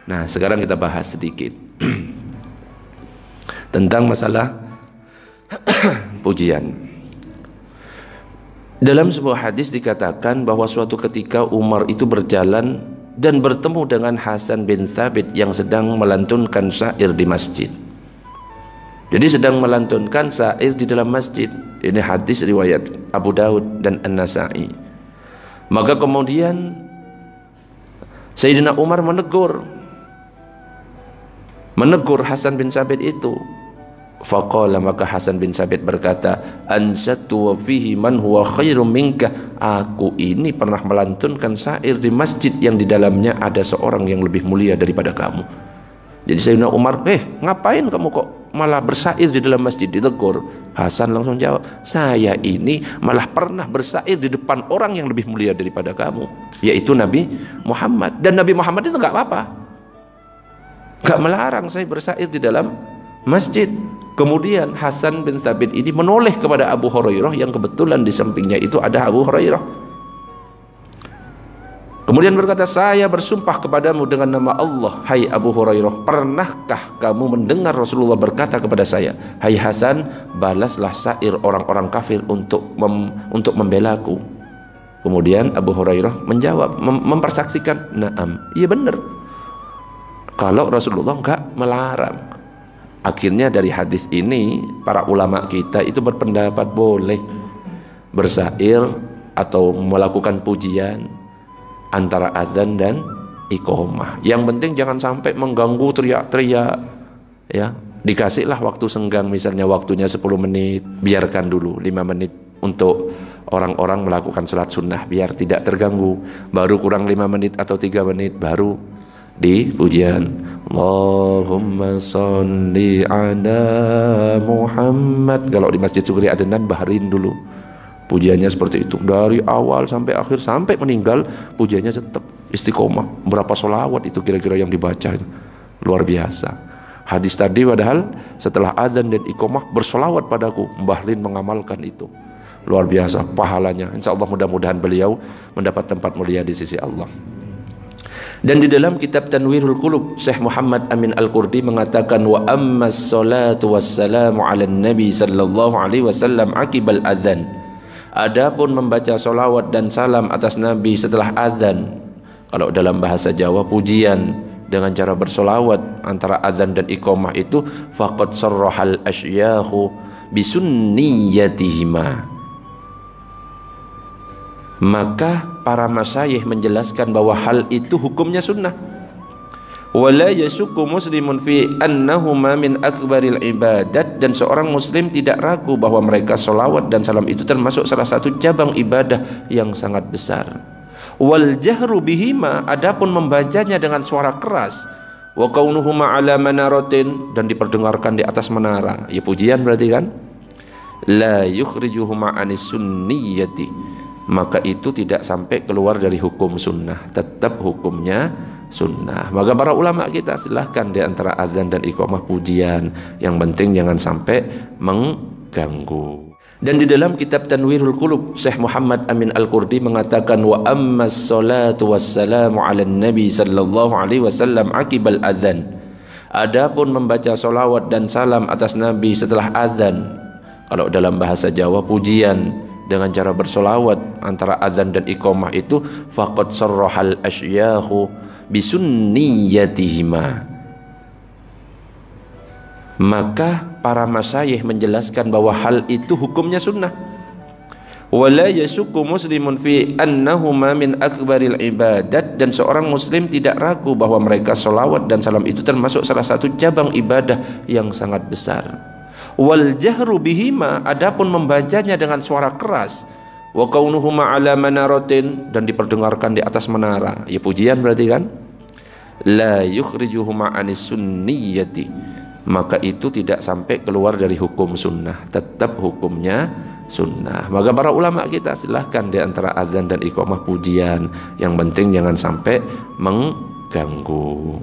Nah, sekarang kita bahas sedikit tentang masalah pujian. Dalam sebuah hadis dikatakan bahwa suatu ketika Umar itu berjalan dan bertemu dengan Hasan bin Thabit yang sedang melantunkan syair di masjid. Jadi sedang melantunkan syair di dalam masjid. Ini hadis riwayat Abu Daud dan An-Nasa'i. Maka kemudian Sayyidina Umar menegur Hasan bin Thabit itu. Faqala, maka Hasan bin Thabit berkata, ansatu wa fihi man huwa khairum minka. Aku ini pernah melantunkan syair di masjid yang di dalamnya ada seorang yang lebih mulia daripada kamu. Jadi Sayyidina Umar, ngapain kamu kok malah bersair di dalam masjid? Ditegur. Hasan langsung jawab, saya ini malah pernah bersair di depan orang yang lebih mulia daripada kamu, yaitu Nabi Muhammad. Dan Nabi Muhammad itu nggak apa-apa, nggak melarang saya bersair di dalam masjid. Kemudian Hasan bin Thabit ini menoleh kepada Abu Hurairah yang kebetulan di sampingnya itu ada Abu Hurairah. Kemudian berkata, saya bersumpah kepadamu dengan nama Allah, hai Abu Hurairah, pernahkah kamu mendengar Rasulullah berkata kepada saya, hai Hasan, balaslah syair orang-orang kafir untuk membelaku. Kemudian Abu Hurairah menjawab, mempersaksikan, naam, iya benar, kalau Rasulullah enggak melarang. Akhirnya dari hadis ini para ulama kita itu berpendapat boleh bersair atau melakukan pujian antara azan dan iqamah. Yang penting jangan sampai mengganggu, teriak-teriak, ya. Dikasihlah waktu senggang, misalnya waktunya 10 menit, biarkan dulu 5 menit untuk orang-orang melakukan salat sunnah biar tidak terganggu. Baru kurang 5 menit atau 3 menit baru di pujian. Allahumma sholli ala Muhammad. Kalau di Masjid Sukri Adenan baharin dulu pujiannya seperti itu dari awal sampai akhir, sampai meninggal pujiannya tetap istiqomah. Berapa sholawat itu kira-kira yang dibaca? Luar biasa. Hadis tadi padahal setelah azan dan iqamah bersolawat padaku, Mbah Lin mengamalkan itu. Luar biasa pahalanya. Insya Allah mudah-mudahan beliau mendapat tempat mulia di sisi Allah. Dan di dalam kitab Tanwirul Qulub, Syekh Muhammad Amin Al-Qurdi mengatakan, wa ammas salatu wassalamu ala nabi sallallahu alaihi wasallam akibal azan. Adapun membaca solawat dan salam atas Nabi setelah azan, kalau dalam bahasa Jawa pujian dengan cara bersolawat antara azan dan iqamah itu, faqad sarrahal asyyahu bisunniyatihima. Maka para masyayikh menjelaskan bahwa hal itu hukumnya sunnah. Wala yasukku muslimun fi annahuma min akbaril ibadat. Dan seorang muslim tidak ragu bahwa mereka solawat dan salam itu termasuk salah satu cabang ibadah yang sangat besar. Wal jahru bihima, adapun membacanya dengan suara keras, wa kaunuhuma ala manaratin, dan diperdengarkan di atas menara, ya pujian berarti kan, la yukhrijuhuma anis sunniyati, maka itu tidak sampai keluar dari hukum sunnah, tetap hukumnya sunnah. Maka para ulama kita silahkan di antara azan dan iqamah pujian, yang penting jangan sampai mengganggu. Dan di dalam kitab Tanwirul Qulub, Syekh Muhammad Amin Al-Qurdi mengatakan, wa ammas salatu wassalamu ala nabi sallallahu alaihi wasallam akibal azan. Adapun membaca solawat dan salam atas Nabi setelah azan, kalau dalam bahasa Jawa pujian dengan cara bersolawat antara azan dan iqamah itu, faqad sarrahal asyyahu bisunniyatihima. Maka para masyayikh menjelaskan bahwa hal itu hukumnya sunnah. Wala yasukku muslimun fi annahuma min akbaril ibadat. Dan seorang muslim tidak ragu bahwa mereka solawat dan salam itu termasuk salah satu cabang ibadah yang sangat besar. Wal jahru bihima, adapun membacanya dengan suara keras, wa kaunuhuma ala manaratin, dan diperdengarkan di atas menara, ya pujian berarti kan, la yukhrijuhuma anis sunniyati, maka itu tidak sampai keluar dari hukum sunnah, tetap hukumnya sunnah. Maka para ulama kita silahkan di antara azan dan iqamah pujian, yang penting jangan sampai mengganggu.